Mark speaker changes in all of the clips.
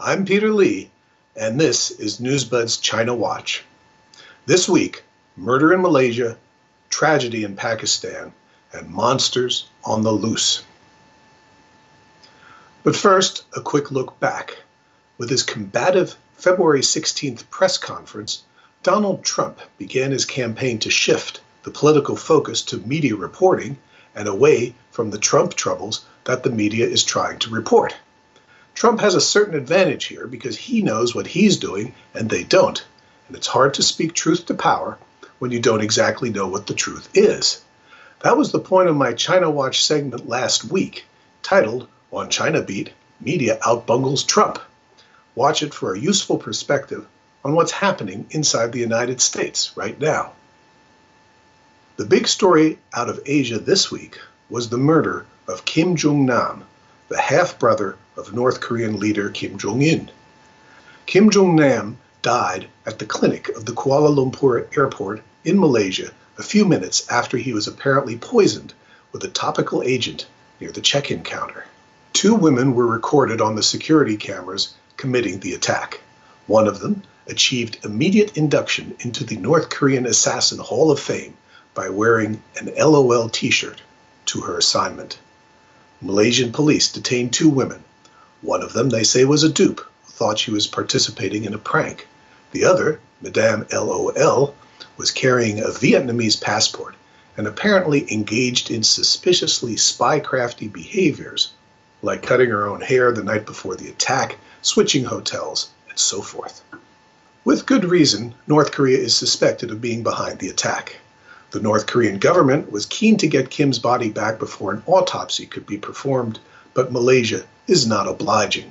Speaker 1: I'm Peter Lee, and this is Newsbud's China Watch. This week, murder in Malaysia, tragedy in Pakistan, and monsters on the loose. But first, a quick look back. With his combative February 16th press conference, Donald Trump began his campaign to shift the political focus to media reporting and away from the Trump troubles that the media is trying to report. Trump has a certain advantage here because he knows what he's doing and they don't, and it's hard to speak truth to power when you don't exactly know what the truth is. That was the point of my China Watch segment last week, titled, On China Beat, Media Outbungles Trump. Watch it for a useful perspective on what's happening inside the United States right now. The big story out of Asia this week was the murder of Kim Jung Il, the half-brother of North Korean leader Kim Jung Il. Kim Jung Il died at the clinic of the Kuala Lumpur airport in Malaysia a few minutes after he was apparently poisoned with a topical agent near the check-in counter. Two women were recorded on the security cameras committing the attack. One of them achieved immediate induction into the North Korean Assassin Hall of Fame by wearing an LOL t-shirt to her assignment. Malaysian police detained two women. One of them, they say, was a dupe who thought she was participating in a prank. The other, Madame LOL, was carrying a Vietnamese passport and apparently engaged in suspiciously spy-crafty behaviors, like cutting her own hair the night before the attack, switching hotels, and so forth. With good reason, North Korea is suspected of being behind the attack. The North Korean government was keen to get Kim's body back before an autopsy could be performed, but Malaysia is not obliging.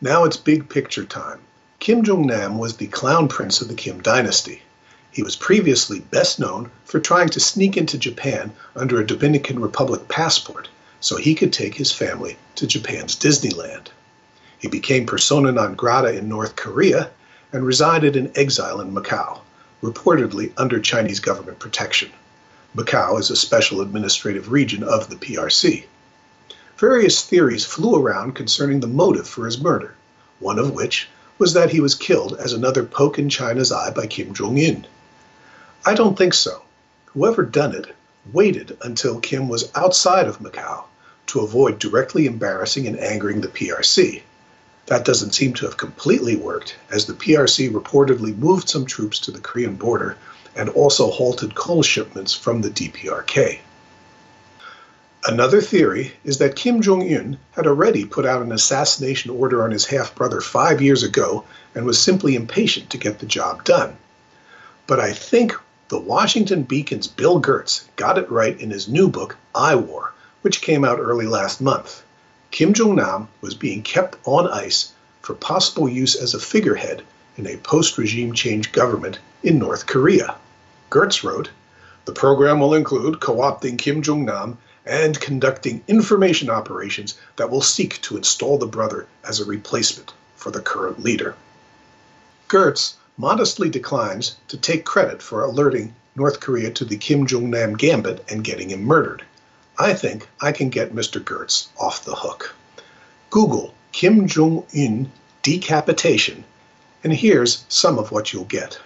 Speaker 1: Now it's big picture time. Kim Jong-nam was the clown prince of the Kim dynasty. He was previously best known for trying to sneak into Japan under a Dominican Republic passport so he could take his family to Japan's Disneyland. He became persona non grata in North Korea and resided in exile in Macau, reportedly under Chinese government protection. Macau is a special administrative region of the PRC. Various theories flew around concerning the motive for his murder, one of which was that he was killed as another poke in China's eye by Kim Jung Il. I don't think so. Whoever done it waited until Kim was outside of Macau to avoid directly embarrassing and angering the PRC. That doesn't seem to have completely worked, as the PRC reportedly moved some troops to the Korean border and also halted coal shipments from the DPRK. Another theory is that Kim Jong-un had already put out an assassination order on his half-brother 5 years ago and was simply impatient to get the job done. But I think the Washington Beacon's Bill Gertz got it right in his new book, I War, which came out early last month. Kim Jong-nam was being kept on ice for possible use as a figurehead in a post-regime change government in North Korea. Gertz wrote, "The program will include co-opting Kim Jong-nam and conducting information operations that will seek to install the brother as a replacement for the current leader." Gertz modestly declines to take credit for alerting North Korea to the Kim Jong-nam gambit and getting him murdered. I think I can get Mr. Gertz off the hook. Google Kim Jong-un decapitation, and here's some of what you'll get.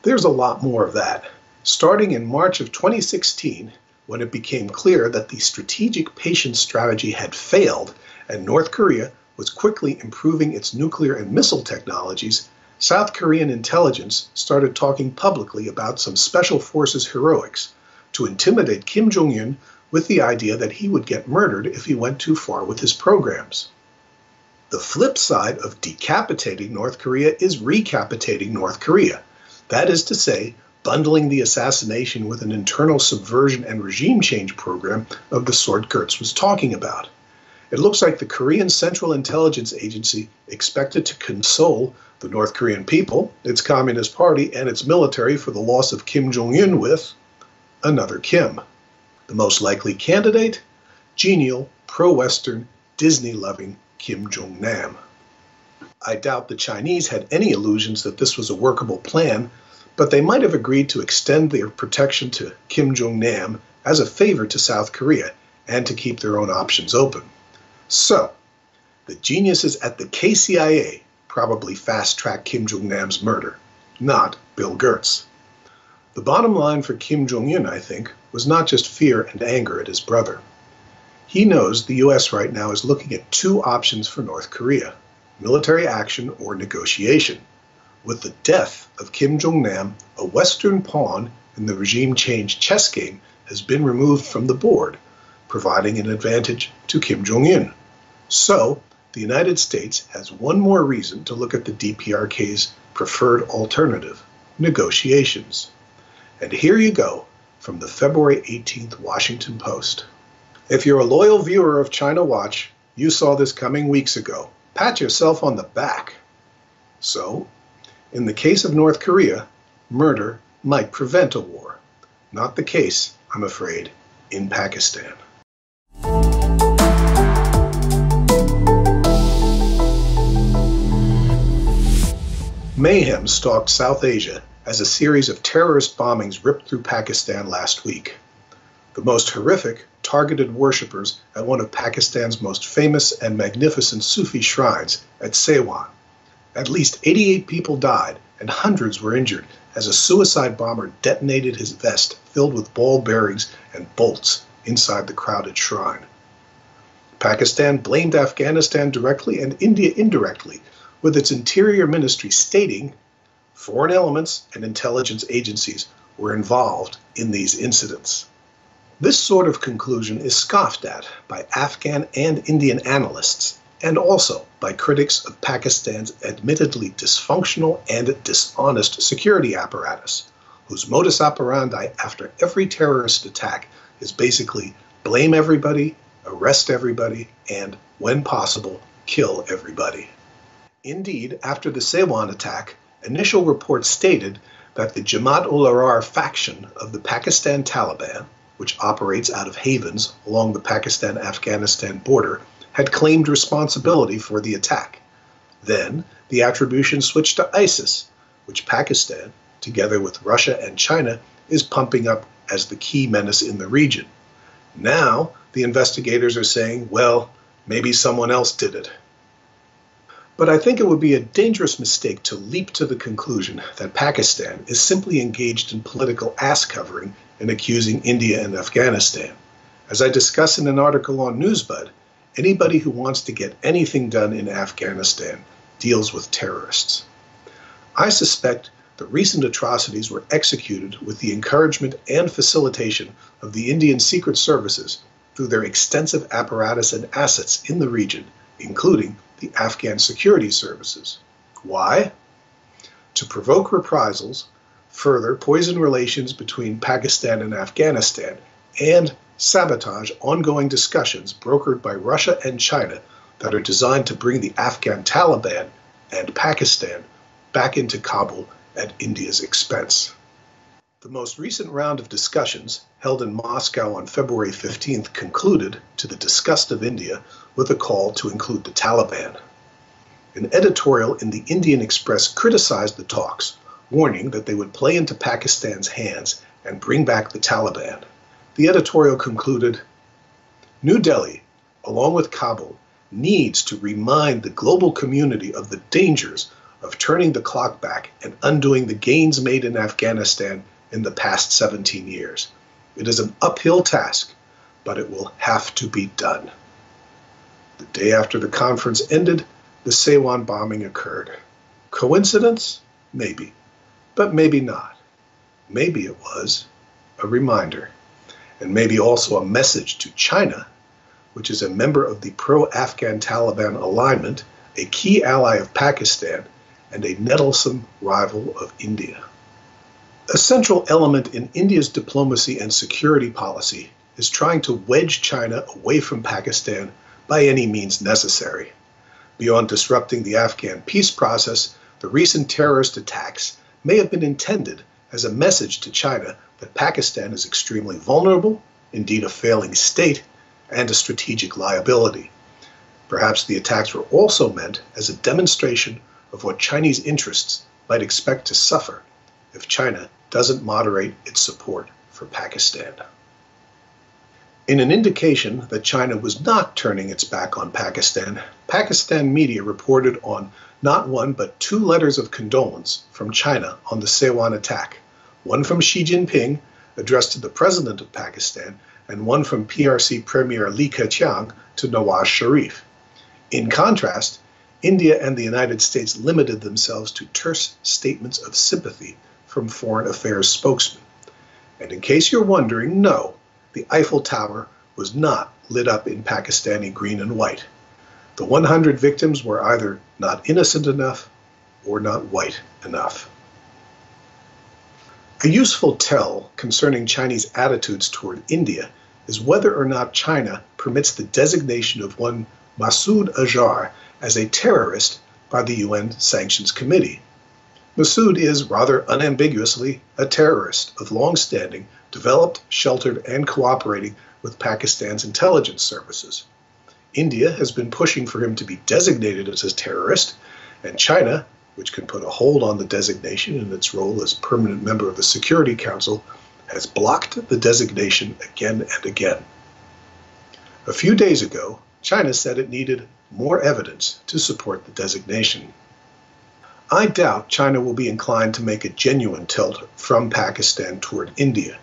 Speaker 1: There's a lot more of that. Starting in March of 2016, when it became clear that the strategic patience strategy had failed and North Korea was quickly improving its nuclear and missile technologies, South Korean intelligence started talking publicly about some special forces heroics to intimidate Kim Jong-un with the idea that he would get murdered if he went too far with his programs. The flip side of decapitating North Korea is recapitating North Korea. That is to say, bundling the assassination with an internal subversion and regime change program of the sort Gertz was talking about. It looks like the Korean Central Intelligence Agency expected to console the North Korean people, its Communist Party, and its military for the loss of Kim Jong-un with another Kim. The most likely candidate? Genial, pro-Western, Disney-loving Kim Jong-nam. I doubt the Chinese had any illusions that this was a workable plan, but they might have agreed to extend their protection to Kim Jong-nam as a favor to South Korea and to keep their own options open. So, The geniuses at the KCIA probably fast-tracked Kim Jong-nam's murder, not Bill Gertz. The bottom line for Kim Jung Il, I think, was not just fear and anger at his brother. He knows the U.S. right now is looking at two options for North Korea: military action or negotiation. With the death of Kim Jong-nam, a Western pawn in the regime change chess game has been removed from the board, providing an advantage to Kim Jong-un. So, the United States has one more reason to look at the DPRK's preferred alternative: negotiations. And here you go from the February 18th Washington Post. If you're a loyal viewer of China Watch, you saw this coming weeks ago. Pat yourself on the back. So, in the case of North Korea, murder might prevent a war. Not the case, I'm afraid, in Pakistan. Mayhem stalked South Asia as a series of terrorist bombings ripped through Pakistan last week. The most horrific targeted worshippers at one of Pakistan's most famous and magnificent Sufi shrines at Sewan. At least 88 people died and hundreds were injured as a suicide bomber detonated his vest filled with ball bearings and bolts inside the crowded shrine. Pakistan blamed Afghanistan directly and India indirectly, with its interior ministry stating foreign elements and intelligence agencies were involved in these incidents. This sort of conclusion is scoffed at by Afghan and Indian analysts, and also by critics of Pakistan's admittedly dysfunctional and dishonest security apparatus, whose modus operandi after every terrorist attack is basically blame everybody, arrest everybody, and, when possible, kill everybody. Indeed, after the Sewan attack, initial reports stated that the Jamaat-ul-Ahrar faction of the Pakistan Taliban, which operates out of havens along the Pakistan-Afghanistan border, had claimed responsibility for the attack. Then, the attribution switched to ISIS, which Pakistan, together with Russia and China, is pumping up as the key menace in the region. Now, the investigators are saying, well, maybe someone else did it. But I think it would be a dangerous mistake to leap to the conclusion that Pakistan is simply engaged in political ass-covering in accusing India and Afghanistan. As I discuss in an article on Newsbud, anybody who wants to get anything done in Afghanistan deals with terrorists. I suspect the recent atrocities were executed with the encouragement and facilitation of the Indian Secret Services through their extensive apparatus and assets in the region, including the Afghan security services. Why? To provoke reprisals, further poison relations between Pakistan and Afghanistan, and sabotage ongoing discussions brokered by Russia and China that are designed to bring the Afghan Taliban and Pakistan back into Kabul at India's expense. The most recent round of discussions, held in Moscow on February 15th, concluded, to the disgust of India, with a call to include the Taliban. An editorial in the Indian Express criticized the talks, warning that they would play into Pakistan's hands and bring back the Taliban. The editorial concluded, New Delhi, along with Kabul, needs to remind the global community of the dangers of turning the clock back and undoing the gains made in Afghanistan in the past 17 years. It is an uphill task, but it will have to be done. The day after the conference ended, the Sewan bombing occurred. Coincidence? Maybe. But maybe not. Maybe it was a reminder, and maybe also a message to China, which is a member of the pro-Afghan Taliban alignment, a key ally of Pakistan, and a nettlesome rival of India. A central element in India's diplomacy and security policy is trying to wedge China away from Pakistan by any means necessary. Beyond disrupting the Afghan peace process, the recent terrorist attacks may have been intended as a message to China that Pakistan is extremely vulnerable, indeed a failing state, and a strategic liability. Perhaps the attacks were also meant as a demonstration of what Chinese interests might expect to suffer if China doesn't moderate its support for Pakistan. In an indication that China was not turning its back on Pakistan, Pakistan media reported on not one but two letters of condolence from China on the Siwan attack, one from Xi Jinping, addressed to the President of Pakistan, and one from PRC Premier Li Keqiang to Nawaz Sharif. In contrast, India and the United States limited themselves to terse statements of sympathy from foreign affairs spokesmen. And in case you're wondering, no, the Eiffel Tower was not lit up in Pakistani green and white. The 100 victims were either not innocent enough or not white enough. A useful tell concerning Chinese attitudes toward India is whether or not China permits the designation of one Masood Azhar as a terrorist by the UN Sanctions Committee. Masood is rather unambiguously a terrorist of long-standing, developed, sheltered, and cooperating with Pakistan's intelligence services. India has been pushing for him to be designated as a terrorist, and China, which can put a hold on the designation in its role as permanent member of the Security Council, has blocked the designation again and again. A few days ago, China said it needed more evidence to support the designation. I doubt China will be inclined to make a genuine tilt from Pakistan toward India,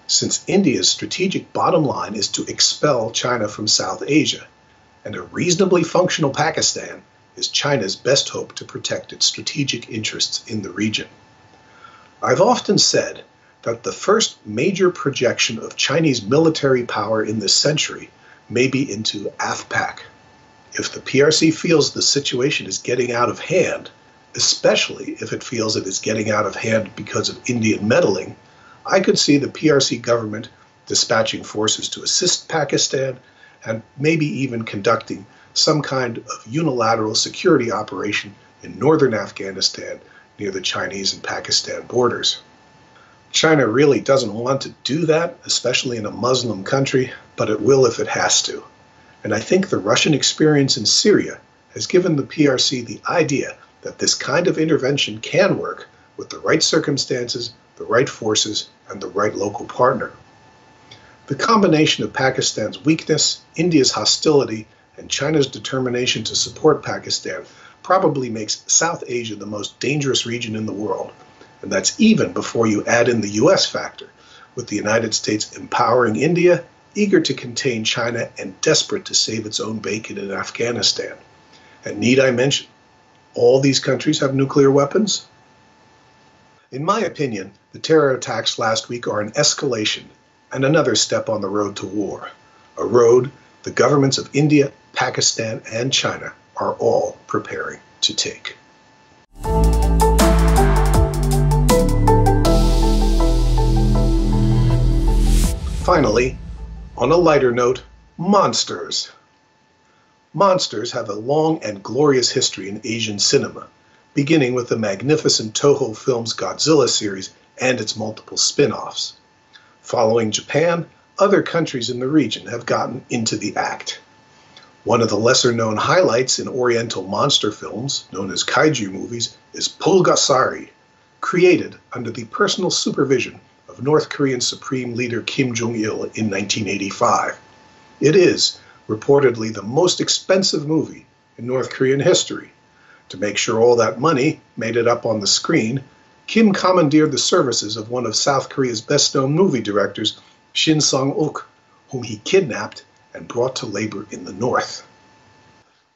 Speaker 1: since India's strategic bottom line is to expel China from South Asia, and a reasonably functional Pakistan is China's best hope to protect its strategic interests in the region. I've often said that the first major projection of Chinese military power in this century may be into AFPAC. If the PRC feels the situation is getting out of hand, especially if it feels it is getting out of hand because of Indian meddling, I could see the PRC government dispatching forces to assist Pakistan and maybe even conducting some kind of unilateral security operation in northern Afghanistan near the Chinese and Pakistan borders. China really doesn't want to do that, especially in a Muslim country, but it will if it has to. And I think the Russian experience in Syria has given the PRC the idea that this kind of intervention can work with the right circumstances, the right forces, and the right local partner. The combination of Pakistan's weakness, India's hostility, and China's determination to support Pakistan probably makes South Asia the most dangerous region in the world. And that's even before you add in the US factor, with the United States empowering India, eager to contain China, and desperate to save its own bacon in Afghanistan. And need I mention, all these countries have nuclear weapons? In my opinion, the terror attacks last week are an escalation and another step on the road to war, a road the governments of India, Pakistan, and China are all preparing to take. Finally, on a lighter note, monsters. Monsters have a long and glorious history in Asian cinema, beginning with the magnificent Toho Films Godzilla series and its multiple spin-offs. Following Japan, other countries in the region have gotten into the act. One of the lesser-known highlights in Oriental monster films, known as kaiju movies, is Pulgasari, created under the personal supervision of North Korean Supreme Leader Kim Jung Il in 1985. It is reportedly the most expensive movie in North Korean history. To make sure all that money made it up on the screen, Kim commandeered the services of one of South Korea's best-known movie directors, Shin Sung-ok, whom he kidnapped and brought to labor in the North.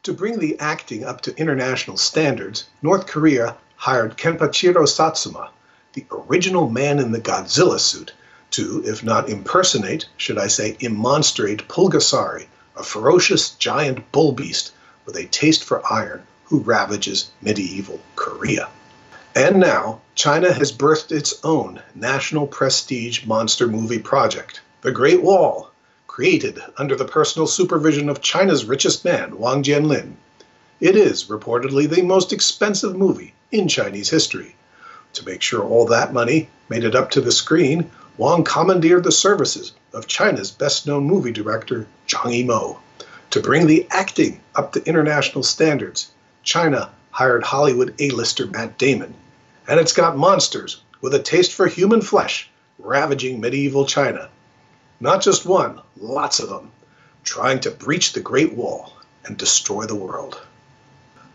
Speaker 1: To bring the acting up to international standards, North Korea hired Kenpachiro Satsuma, the original man in the Godzilla suit, to, if not impersonate, should I say immonstrate Pulgasari, a ferocious giant bull beast with a taste for iron who ravages medieval Korea. And now, China has birthed its own national prestige monster movie project, The Great Wall, created under the personal supervision of China's richest man, Wang Jianlin. It is reportedly the most expensive movie in Chinese history. To make sure all that money made it up to the screen, Wang commandeered the services of China's best-known movie director, Zhang Yimou. To bring the acting up to international standards, China hired Hollywood A-lister Matt Damon. And it's got monsters with a taste for human flesh ravaging medieval China. Not just one, lots of them, trying to breach the Great Wall and destroy the world.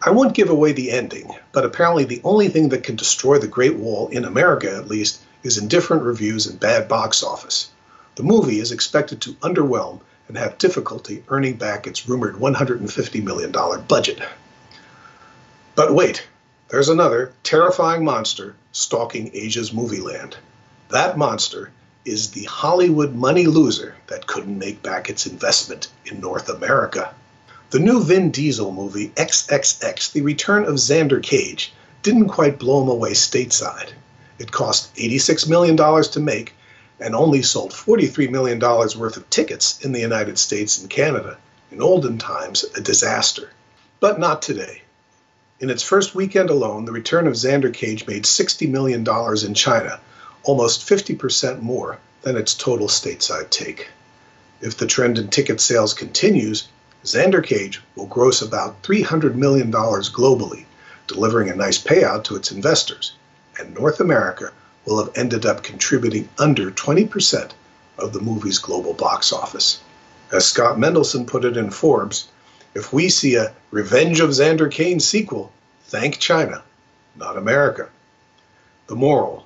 Speaker 1: I won't give away the ending, but apparently the only thing that can destroy the Great Wall, in America at least, is indifferent reviews and bad box office. The movie is expected to underwhelm and have difficulty earning back its rumored $150 million budget. But wait, there's another terrifying monster stalking Asia's movie land. That monster is the Hollywood money loser that couldn't make back its investment in North America. The new Vin Diesel movie, XXX, The Return of Xander Cage, didn't quite blow him away stateside. It cost $86 million to make and only sold $43 million worth of tickets in the United States and Canada. In olden times, a disaster. But not today. In its first weekend alone, The Return of Xander Cage made $60 million in China, almost 50% more than its total stateside take. If the trend in ticket sales continues, Xander Cage will gross about $300 million globally, delivering a nice payout to its investors, and North America will have ended up contributing under 20% of the movie's global box office. As Scott Mendelson put it in Forbes, if we see a Revenge of Xander Cage sequel, thank China, not America. The moral: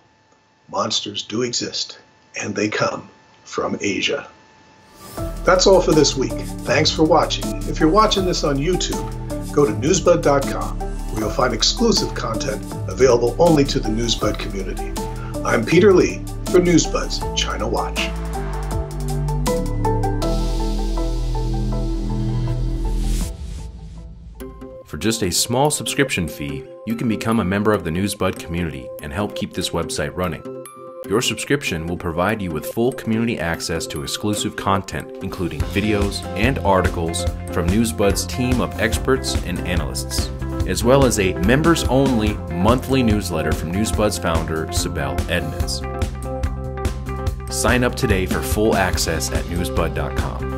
Speaker 1: monsters do exist, and they come from Asia. That's all for this week. Thanks for watching. If you're watching this on YouTube, go to newsbud.com, where you'll find exclusive content available only to the Newsbud community. I'm Peter Lee for Newsbud's China Watch.
Speaker 2: For just a small subscription fee, you can become a member of the Newsbud community and help keep this website running. Your subscription will provide you with full community access to exclusive content, including videos and articles from Newsbud's team of experts and analysts, as well as a members-only monthly newsletter from Newsbud's founder, Sibel Edmonds. Sign up today for full access at newsbud.com.